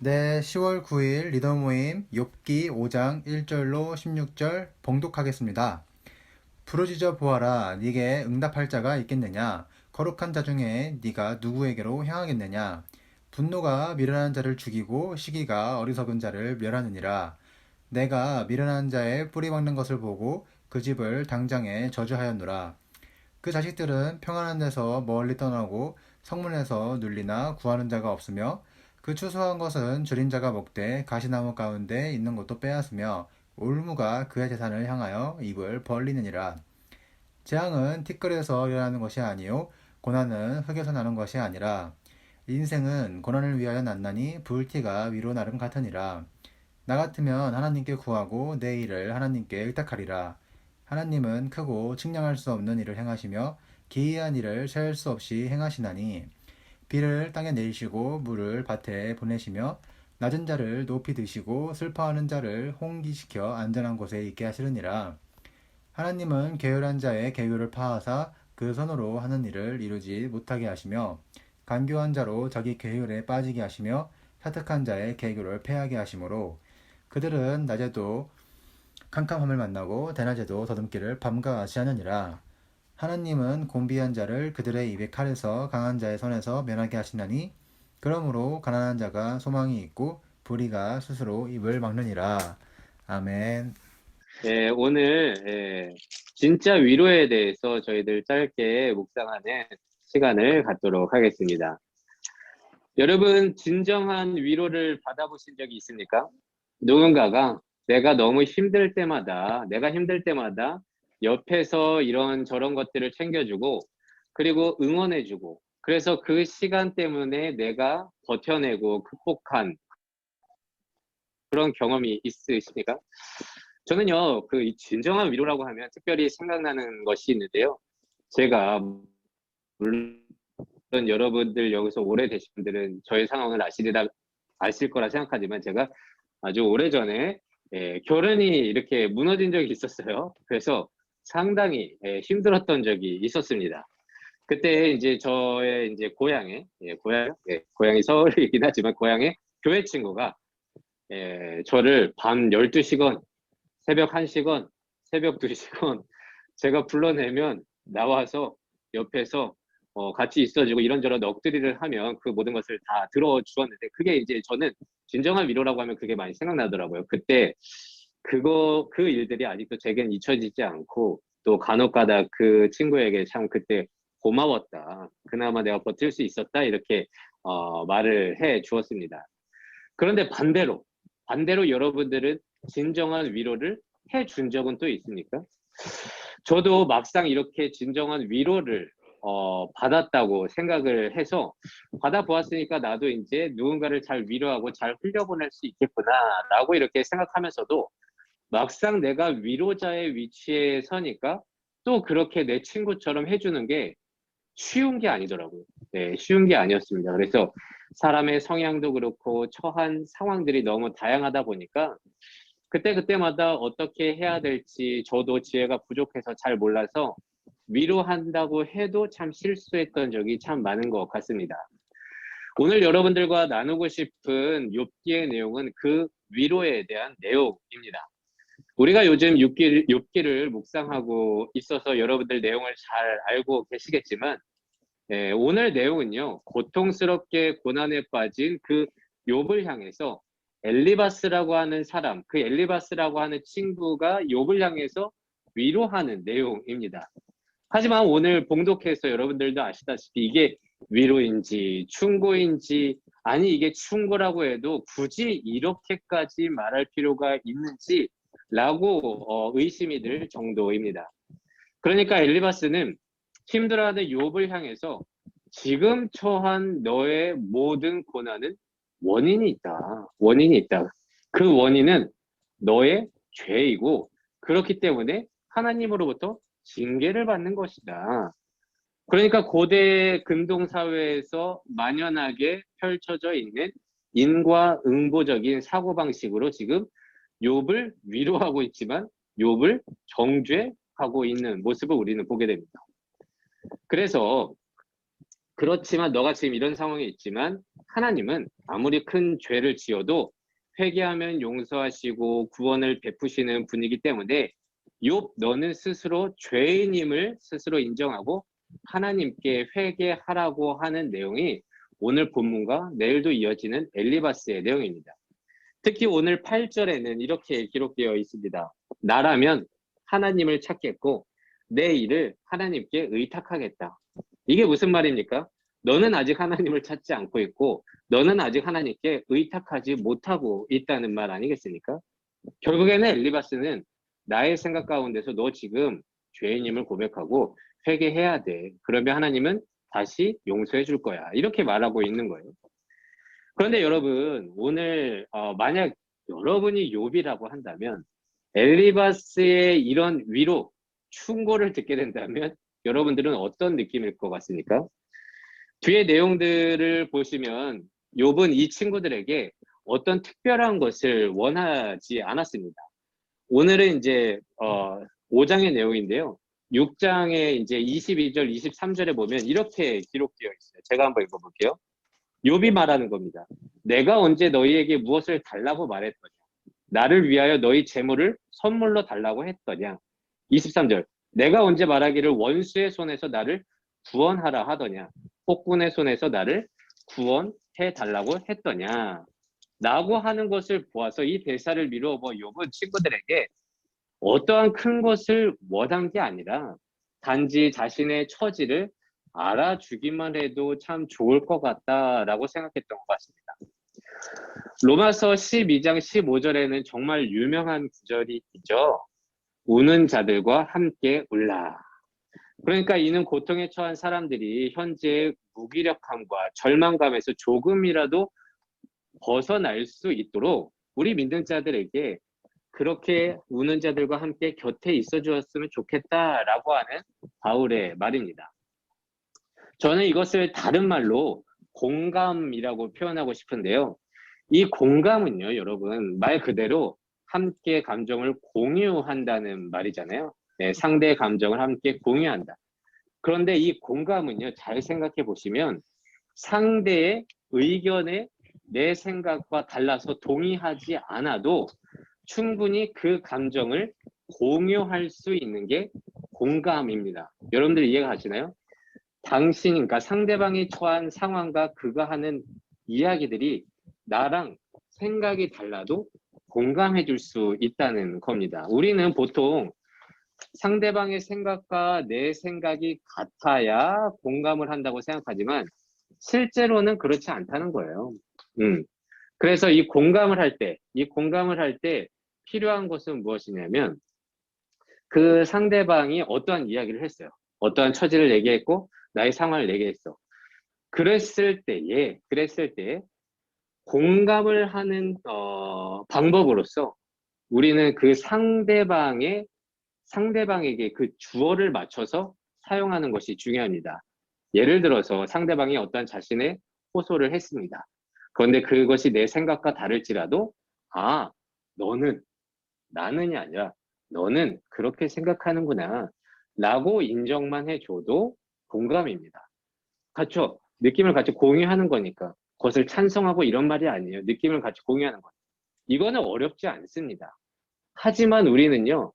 네, 10월 9일 리더 모임 욥기 5장 1절로 16절 봉독하겠습니다. 부르짖어 보아라, 네게 응답할 자가 있겠느냐? 거룩한 자 중에 네가 누구에게로 향하겠느냐? 분노가 미련한 자를 죽이고 시기가 어리석은 자를 멸하느니라. 내가 미련한 자의 뿌리 박는 것을 보고 그 집을 당장에 저주하였노라. 그 자식들은 평안한 데서 멀리 떠나고 성문에서 눌리나 구하는 자가 없으며 그 추수한 것은 줄인 자가 먹되 가시나무 가운데 있는 것도 빼앗으며 올무가 그의 재산을 향하여 입을 벌리느니라. 재앙은 티끌에서 일어나는 것이 아니요 고난은 흙에서 나는 것이 아니라 인생은 고난을 위하여 났나니 불티가 위로 나름 같으니라. 나 같으면 하나님께 구하고 내 일을 하나님께 의탁하리라. 하나님은 크고 측량할 수 없는 일을 행하시며 기이한 일을 셀 수 없이 행하시나니 비를 땅에 내리시고 물을 밭에 보내시며 낮은 자를 높이 드시고 슬퍼하는 자를 홍기시켜 안전한 곳에 있게 하시느니라. 하나님은 게으른 자의 계교를 파하사 그 손으로 하는 일을 이루지 못하게 하시며 간교한 자로 자기 계율에 빠지게 하시며 사특한 자의 계교를 패하게 하시므로 그들은 낮에도 캄캄함을 만나고 대낮에도 더듬기를 밤과 같이 하느니라. 하나님은 곤비한 자를 그들의 입의 칼에서 강한 자의 손에서 면하게 하시나니 그러므로 가난한 자가 소망이 있고 불의가 스스로 입을 막느니라. 아멘. 오늘 진짜 위로에 대해서 저희들 짧게 묵상하는 시간을 갖도록 하겠습니다. 여러분, 진정한 위로를 받아보신 적이 있습니까? 누군가가 내가 너무 힘들 때마다, 내가 힘들 때마다 옆에서 이런 저런 것들을 챙겨주고, 그리고 응원해주고, 그래서 그 시간 때문에 내가 버텨내고 극복한 그런 경험이 있으십니까? 저는요, 그 진정한 위로라고 하면 특별히 생각나는 것이 있는데요. 제가, 물론 여러분들 여기서 오래 되신 분들은 저의 상황을 아실 거라 생각하지만 제가 아주 오래전에 결혼이 이렇게 무너진 적이 있었어요. 그래서 상당히 힘들었던 적이 있었습니다. 그때 이제 저의 이제 고향이 서울이긴 하지만 고향의 교회 친구가 저를 밤 12시건 새벽 1시건 새벽 2시건 제가 불러내면 나와서 옆에서 같이 있어주고 이런저런 넋두리를 하면 그 모든 것을 다 들어주었는데 그게 이제 저는 진정한 위로라고 하면 그게 많이 생각나더라고요. 그때 그 일들이 아직도 제겐 잊혀지지 않고 또 간혹가다 그 친구에게 참 그때 고마웠다. 그나마 내가 버틸 수 있었다. 이렇게 말을 해 주었습니다. 그런데 반대로 여러분들은 진정한 위로를 해 준 적은 또 있습니까? 저도 막상 이렇게 진정한 위로를 받았다고 생각을 해서 받아보았으니까 나도 이제 누군가를 잘 위로하고 잘 흘려보낼 수 있겠구나라고 이렇게 생각하면서도 막상 내가 위로자의 위치에 서니까 또 그렇게 내 친구처럼 해주는 게 쉬운 게 아니더라고요. 네, 쉬운 게 아니었습니다. 그래서 사람의 성향도 그렇고 처한 상황들이 너무 다양하다 보니까 그때마다 어떻게 해야 될지 저도 지혜가 부족해서 잘 몰라서 위로한다고 해도 참 실수했던 적이 참 많은 것 같습니다. 오늘 여러분들과 나누고 싶은 욥기의 내용은 그 위로에 대한 내용입니다. 우리가 요즘 욥기를 묵상하고 있어서 여러분들 내용을 잘 알고 계시겠지만 오늘 내용은요, 고통스럽게 고난에 빠진 그 욥을 향해서 엘리바스라고 하는 사람, 그 엘리바스라고 하는 친구가 욥을 향해서 위로하는 내용입니다. 하지만 오늘 봉독해서 여러분들도 아시다시피 이게 위로인지 충고인지, 아니 이게 충고라고 해도 굳이 이렇게까지 말할 필요가 있는지라고 의심이 들 정도입니다. 그러니까 엘리바스는 힘들어하는 욥을 향해서 지금 처한 너의 모든 고난은 원인이 있다. 원인이 있다. 그 원인은 너의 죄이고 그렇기 때문에 하나님으로부터 징계를 받는 것이다. 그러니까 고대 근동 사회에서 만연하게 펼쳐져 있는 인과응보적인 사고방식으로 지금 욥을 위로하고 있지만 욥을 정죄하고 있는 모습을 우리는 보게 됩니다. 그래서 그렇지만 너가 지금 이런 상황에 있지만 하나님은 아무리 큰 죄를 지어도 회개하면 용서하시고 구원을 베푸시는 분이기 때문에 욥 너는 스스로 죄인임을 스스로 인정하고 하나님께 회개하라고 하는 내용이 오늘 본문과 내일도 이어지는 엘리바스의 내용입니다. 특히 오늘 8절에는 이렇게 기록되어 있습니다. 나라면 하나님을 찾겠고 내 일을 하나님께 의탁하겠다. 이게 무슨 말입니까? 너는 아직 하나님을 찾지 않고 있고 너는 아직 하나님께 의탁하지 못하고 있다는 말 아니겠습니까? 결국에는 엘리바스는 나의 생각 가운데서 너 지금 죄인임을 고백하고 회개해야 돼. 그러면 하나님은 다시 용서해 줄 거야. 이렇게 말하고 있는 거예요. 그런데 여러분 오늘 만약 여러분이 욥이라고 한다면 엘리바스의 이런 위로 충고를 듣게 된다면 여러분들은 어떤 느낌일 것 같습니까? 뒤에 내용들을 보시면 욥은 이 친구들에게 어떤 특별한 것을 원하지 않았습니다. 오늘은 이제 5장의 내용인데요. 6장의 이제 22절, 23절에 보면 이렇게 기록되어 있어요. 제가 한번 읽어볼게요. 욥이 말하는 겁니다. 내가 언제 너희에게 무엇을 달라고 말했더냐? 나를 위하여 너희 재물을 선물로 달라고 했더냐? 23절. 내가 언제 말하기를 원수의 손에서 나를 구원하라 하더냐? 폭군의 손에서 나를 구원해 달라고 했더냐? 라고 하는 것을 보아서 이 대사를 미루어 욥은 친구들에게 어떠한 큰 것을 원한 게 아니라 단지 자신의 처지를 알아주기만 해도 참 좋을 것 같다라고 생각했던 것 같습니다. 로마서 12장 15절에는 정말 유명한 구절이 있죠. 우는 자들과 함께 울라. 그러니까 이는 고통에 처한 사람들이 현재의 무기력함과 절망감에서 조금이라도 벗어날 수 있도록 우리 믿는 자들에게 그렇게 우는 자들과 함께 곁에 있어 주었으면 좋겠다라고 하는 바울의 말입니다. 저는 이것을 다른 말로 공감이라고 표현하고 싶은데요. 이 공감은요, 여러분, 말 그대로 함께 감정을 공유한다는 말이잖아요. 네, 상대의 감정을 함께 공유한다. 그런데 이 공감은요, 잘 생각해 보시면 상대의 의견에 내 생각과 달라서 동의하지 않아도 충분히 그 감정을 공유할 수 있는 게 공감입니다. 여러분들 이해가 가시나요? 그러니까 상대방이 처한 상황과 그가 하는 이야기들이 나랑 생각이 달라도 공감해 줄 수 있다는 겁니다. 우리는 보통 상대방의 생각과 내 생각이 같아야 공감을 한다고 생각하지만 실제로는 그렇지 않다는 거예요. 그래서 이 공감을 할 때 필요한 것은 무엇이냐면 그 상대방이 어떠한 이야기를 했어요. 어떠한 처지를 얘기했고 나의 상황을 얘기했어. 그랬을 때에 공감을 하는 방법으로서 우리는 그 상대방에게 그 주어를 맞춰서 사용하는 것이 중요합니다. 예를 들어서 상대방이 어떤 자신의 호소를 했습니다. 그런데 그것이 내 생각과 다를지라도 나는이 아니라 너는 그렇게 생각하는구나 라고 인정만 해줘도 공감입니다. 그렇죠? 느낌을 같이 공유하는 거니까 그것을 찬성하고 이런 말이 아니에요. 느낌을 같이 공유하는 거. 이거는 어렵지 않습니다. 하지만 우리는요.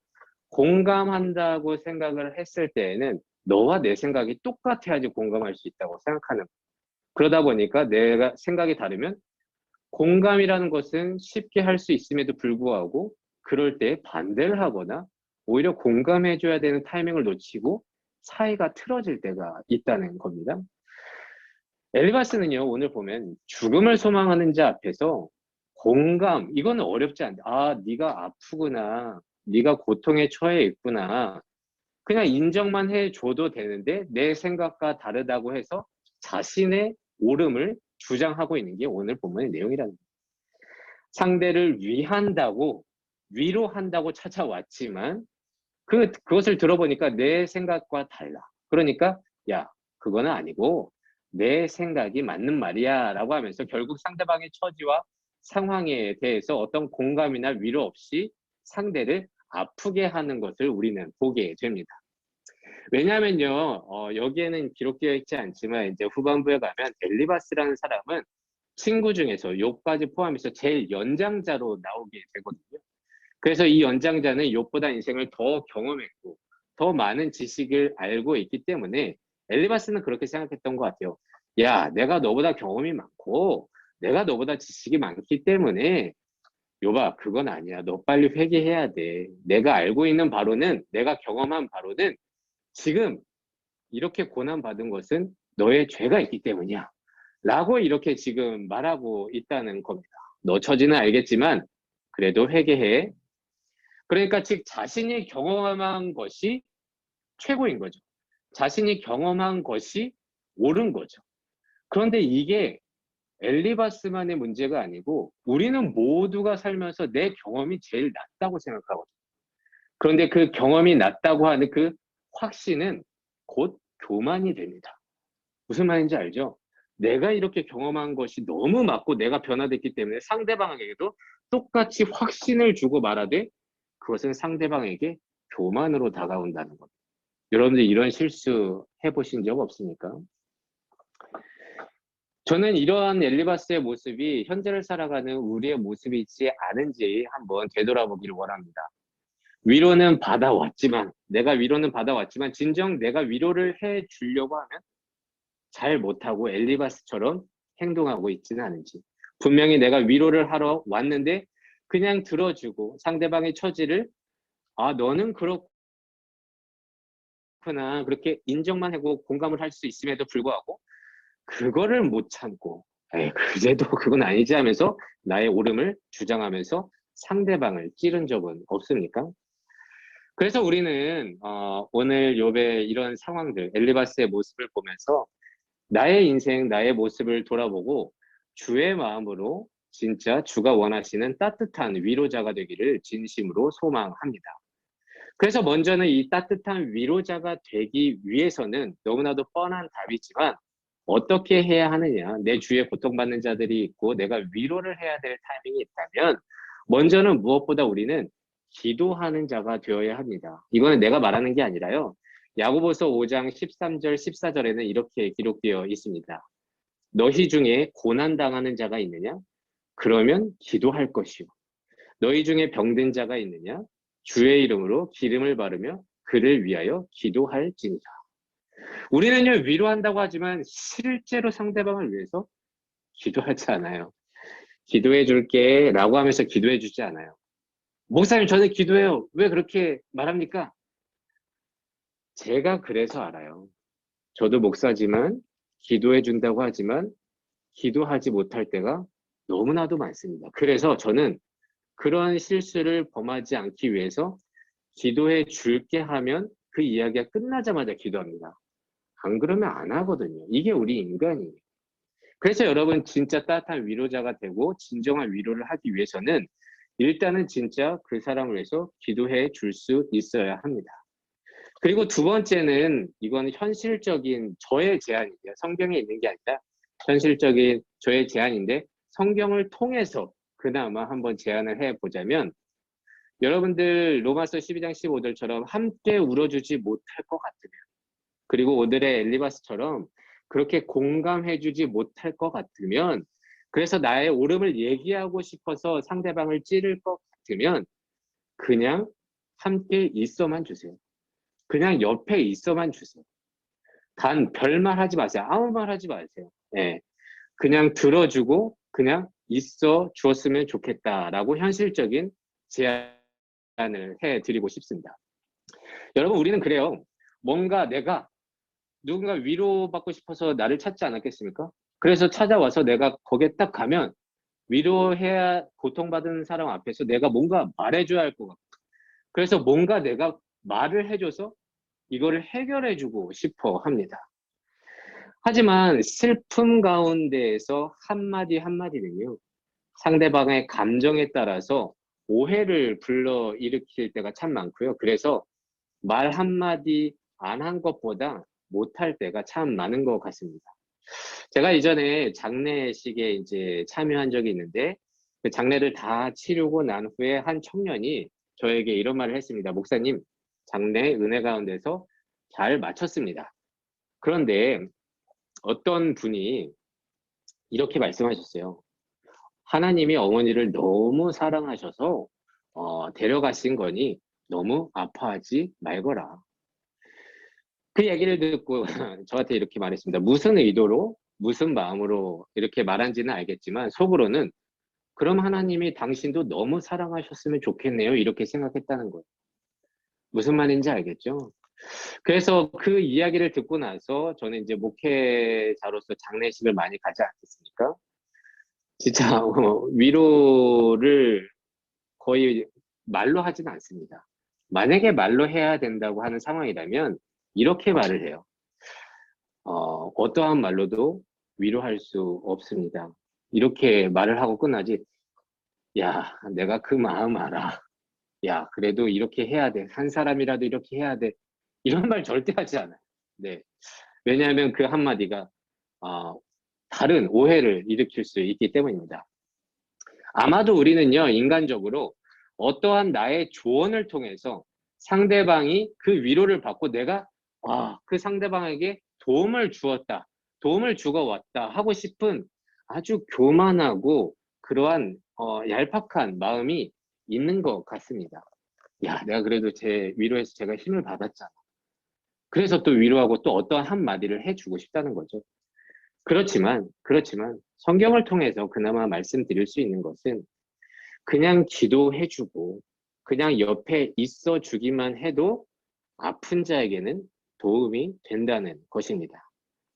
공감한다고 생각을 했을 때에는 너와 내 생각이 똑같아야지 공감할 수 있다고 생각하는 거예요. 그러다 보니까 내가 생각이 다르면 공감이라는 것은 쉽게 할 수 있음에도 불구하고 그럴 때 반대를 하거나 오히려 공감해줘야 되는 타이밍을 놓치고 사이가 틀어질 때가 있다는 겁니다. 엘리바스는요, 오늘 보면 죽음을 소망하는 자 앞에서 공감, 이거는 어렵지 않다. 네가 아프구나. 네가 고통에 처해 있구나. 그냥 인정만 해줘도 되는데 내 생각과 다르다고 해서 자신의 옳음을 주장하고 있는 게 오늘 본문의 내용이라는 거예요. 상대를 위로한다고 찾아왔지만 그것을 들어보니까 내 생각과 달라. 그러니까 야, 그거는 아니고 내 생각이 맞는 말이야 라고 하면서 결국 상대방의 처지와 상황에 대해서 어떤 공감이나 위로 없이 상대를 아프게 하는 것을 우리는 보게 됩니다. 왜냐면요, 여기에는 기록되어 있지 않지만 이제 후반부에 가면 엘리바스라는 사람은 친구 중에서 욥까지 포함해서 제일 연장자로 나오게 되거든요. 그래서 이 연장자는 욥보다 인생을 더 경험했고 더 많은 지식을 알고 있기 때문에 엘리바스는 그렇게 생각했던 것 같아요. 야, 내가 너보다 경험이 많고 내가 너보다 지식이 많기 때문에 욥아, 그건 아니야. 너 빨리 회개해야 돼. 내가 알고 있는 바로는, 내가 경험한 바로는 지금 이렇게 고난받은 것은 너의 죄가 있기 때문이야. 라고 이렇게 지금 말하고 있다는 겁니다. 너 처지는 알겠지만 그래도 회개해. 그러니까 즉 자신이 경험한 것이 최고인 거죠. 자신이 경험한 것이 옳은 거죠. 그런데 이게 엘리바스만의 문제가 아니고 우리는 모두가 살면서 내 경험이 제일 낫다고 생각하거든요. 그런데 그 경험이 낫다고 하는 그 확신은 곧 교만이 됩니다. 무슨 말인지 알죠? 내가 이렇게 경험한 것이 너무 맞고 내가 변화됐기 때문에 상대방에게도 똑같이 확신을 주고 말하되 그것은 상대방에게 교만으로 다가온다는 것. 여러분들 이런 실수 해보신 적 없습니까? 저는 이러한 엘리바스의 모습이 현재를 살아가는 우리의 모습이지 않은지 한번 되돌아보기를 원합니다. 위로는 받아왔지만, 내가 위로는 받아왔지만 진정 내가 위로를 해주려고 하면 잘 못하고 엘리바스처럼 행동하고 있지는 않은지. 분명히 내가 위로를 하러 왔는데 그냥 들어주고 상대방의 처지를 너는 그렇구나 그렇게 인정만 하고 공감을 할 수 있음에도 불구하고 그거를 못 참고 에이, 그래도 그건 아니지 하면서 나의 옳음을 주장하면서 상대방을 찌른 적은 없습니까? 그래서 우리는 오늘 욥의 이런 상황들, 엘리바스의 모습을 보면서 나의 인생, 나의 모습을 돌아보고 주의 마음으로 진짜 주가 원하시는 따뜻한 위로자가 되기를 진심으로 소망합니다. 그래서 먼저는 이 따뜻한 위로자가 되기 위해서는 너무나도 뻔한 답이지만 어떻게 해야 하느냐. 내 주위에 고통받는 자들이 있고 내가 위로를 해야 될 타이밍이 있다면 먼저는 무엇보다 우리는 기도하는 자가 되어야 합니다. 이거는 내가 말하는 게 아니라요. 야고보서 5장 13절 14절에는 이렇게 기록되어 있습니다. 너희 중에 고난당하는 자가 있느냐? 그러면 기도할 것이요. 너희 중에 병든 자가 있느냐? 주의 이름으로 기름을 바르며 그를 위하여 기도할지니라. 우리는요, 위로한다고 하지만 실제로 상대방을 위해서 기도하지 않아요. 기도해 줄게 라고 하면서 기도해 주지 않아요. 목사님, 저는 기도해요. 왜 그렇게 말합니까? 제가 그래서 알아요. 저도 목사지만 기도해 준다고 하지만 기도하지 못할 때가 너무나도 많습니다. 그래서 저는 그런 실수를 범하지 않기 위해서 기도해 줄게 하면 그 이야기가 끝나자마자 기도합니다. 안 그러면 안 하거든요. 이게 우리 인간이에요. 그래서 여러분 진짜 따뜻한 위로자가 되고 진정한 위로를 하기 위해서는 일단은 진짜 그 사람을 위해서 기도해 줄 수 있어야 합니다. 그리고 두 번째는 이건 현실적인 저의 제안이에요. 성경에 있는 게 아니라 현실적인 저의 제안인데 성경을 통해서 그나마 한번 제안을 해보자면 여러분들 로마서 12장 15절처럼 함께 울어주지 못할 것 같으면 그리고 오늘의 엘리바스처럼 그렇게 공감해주지 못할 것 같으면 그래서 나의 옳음을 얘기하고 싶어서 상대방을 찌를 것 같으면 그냥 함께 있어만 주세요. 그냥 옆에 있어만 주세요. 단 별말 하지 마세요. 아무 말 하지 마세요. 예. 그냥 들어주고 그냥 있어 주었으면 좋겠다라고 현실적인 제안을 해드리고 싶습니다. 여러분 우리는 그래요. 뭔가 내가 누군가 위로받고 싶어서 나를 찾지 않았겠습니까? 그래서 찾아와서 내가 거기에 딱 가면 위로해야 고통받은 사람 앞에서 내가 뭔가 말해줘야 할 것 같고 그래서 뭔가 내가 말을 해줘서 이거를 해결해주고 싶어 합니다. 하지만 슬픔 가운데에서 한마디 한마디는요. 상대방의 감정에 따라서 오해를 불러일으킬 때가 참 많고요. 그래서 말 한마디 안 한 것보다 못할 때가 참 많은 것 같습니다. 제가 이전에 장례식에 이제 참여한 적이 있는데 그 장례를 다 치르고 난 후에 한 청년이 저에게 이런 말을 했습니다. 목사님, 장례 은혜 가운데서 잘 마쳤습니다. 그런데 어떤 분이 이렇게 말씀하셨어요. 하나님이 어머니를 너무 사랑하셔서 데려가신 거니 너무 아파하지 말거라. 그 얘기를 듣고 저한테 이렇게 말했습니다. 무슨 의도로, 무슨 마음으로 이렇게 말한지는 알겠지만 속으로는 그럼 하나님이 당신도 너무 사랑하셨으면 좋겠네요. 이렇게 생각했다는 거예요. 무슨 말인지 알겠죠? 그래서 그 이야기를 듣고 나서 저는 이제 목회자로서 장례식을 많이 가지 않겠습니까? 진짜 위로를 거의 말로 하지는 않습니다. 만약에 말로 해야 된다고 하는 상황이라면 이렇게 말을 해요. 어떠한 말로도 위로할 수 없습니다. 이렇게 말을 하고 끝나지. 야, 내가 그 마음 알아. 야, 그래도 이렇게 해야 돼. 한 사람이라도 이렇게 해야 돼. 이런 말 절대 하지 않아요. 네. 왜냐하면 그 한마디가 다른 오해를 일으킬 수 있기 때문입니다. 아마도 우리는요, 인간적으로 어떠한 나의 조언을 통해서 상대방이 그 위로를 받고 내가 그 상대방에게 도움을 주었다, 도움을 주고 왔다 하고 싶은 아주 교만하고 그러한 얄팍한 마음이 있는 것 같습니다. 야, 내가 그래도 제 위로해서 제가 힘을 받았잖아. 그래서 또 위로하고 또 어떠한 한마디를 해주고 싶다는 거죠. 그렇지만 성경을 통해서 그나마 말씀드릴 수 있는 것은 그냥 기도해주고 그냥 옆에 있어 주기만 해도 아픈 자에게는 도움이 된다는 것입니다.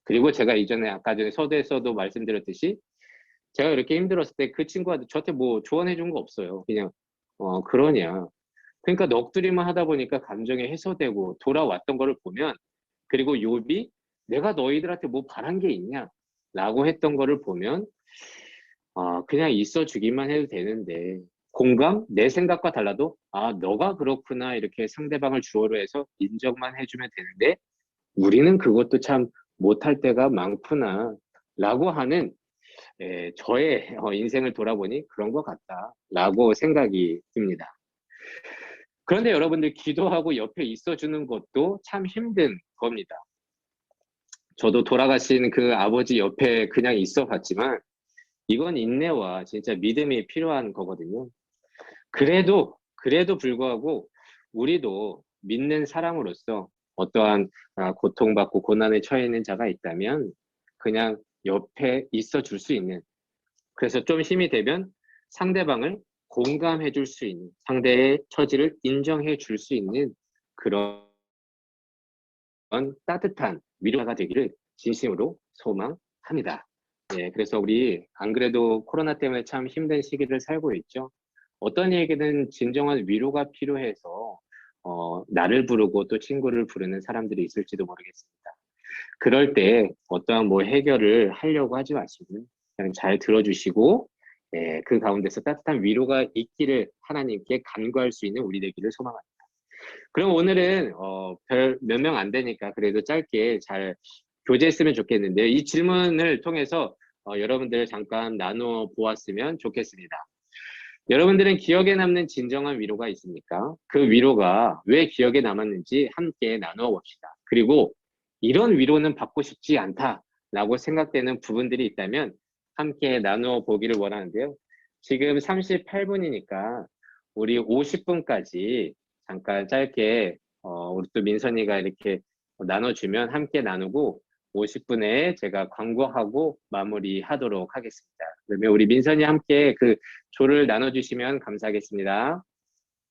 그리고 제가 이전에 아까 전에 서두에서도 말씀드렸듯이 제가 이렇게 힘들었을 때 그 친구한테 저한테 뭐 조언해 준 거 없어요. 그냥 그러냐. 그러니까 넋두리만 하다 보니까 감정이 해소되고 돌아왔던 거를 보면, 그리고 욥이 내가 너희들한테 뭐 바란 게 있냐 라고 했던 거를 보면 그냥 있어 주기만 해도 되는데, 공감, 내 생각과 달라도 너가 그렇구나 이렇게 상대방을 주어로 해서 인정만 해주면 되는데 우리는 그것도 참 못할 때가 많구나 라고 하는 저의 인생을 돌아보니 그런 것 같다라고 생각이 듭니다. 그런데 여러분들, 기도하고 옆에 있어주는 것도 참 힘든 겁니다. 저도 돌아가신 그 아버지 옆에 그냥 있어 봤지만 이건 인내와 진짜 믿음이 필요한 거거든요. 그래도 불구하고 우리도 믿는 사람으로서 어떠한 고통받고 고난에 처해 있는 자가 있다면 그냥 옆에 있어 줄 수 있는, 그래서 좀 힘이 되면 상대방을 공감해 줄 수 있는, 상대의 처지를 인정해 줄 수 있는 그런 따뜻한 위로가 되기를 진심으로 소망합니다. 예, 그래서 우리 안 그래도 코로나 때문에 참 힘든 시기를 살고 있죠. 어떤 얘기든 진정한 위로가 필요해서 나를 부르고 또 친구를 부르는 사람들이 있을지도 모르겠습니다. 그럴 때 어떠한 뭐 해결을 하려고 하지 마시고 그냥 잘 들어주시고 그 가운데서 따뜻한 위로가 있기를 하나님께 간구할 수 있는 우리 되기를 소망합니다. 그럼 오늘은 별 몇 명 안 되니까 그래도 짧게 잘 교제했으면 좋겠는데요. 이 질문을 통해서 여러분들 잠깐 나누어 보았으면 좋겠습니다. 여러분들은 기억에 남는 진정한 위로가 있습니까? 그 위로가 왜 기억에 남았는지 함께 나누어 봅시다. 그리고 이런 위로는 받고 싶지 않다라고 생각되는 부분들이 있다면 함께 나누어 보기를 원하는데요. 지금 38분이니까 우리 50분까지 잠깐 짧게 우리 또 민선이가 이렇게 나눠주면 함께 나누고 50분에 제가 광고하고 마무리하도록 하겠습니다. 그러면 우리 민선이 함께 그 조를 나눠주시면 감사하겠습니다.